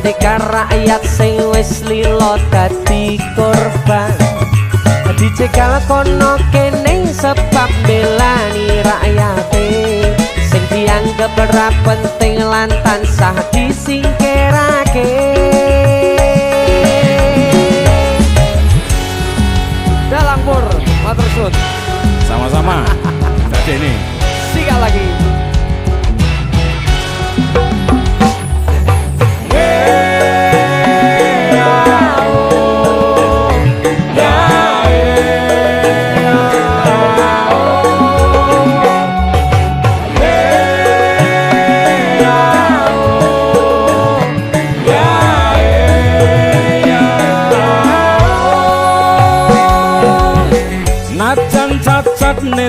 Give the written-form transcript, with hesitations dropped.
Ketika rakyat sing wis lilo dadi korban dicegal kono kene sebab belani rakyate sing dianggap ora penting lan tansah disingkirake. Dalang Pur, matur suwun. Sama-sama. Dadi ini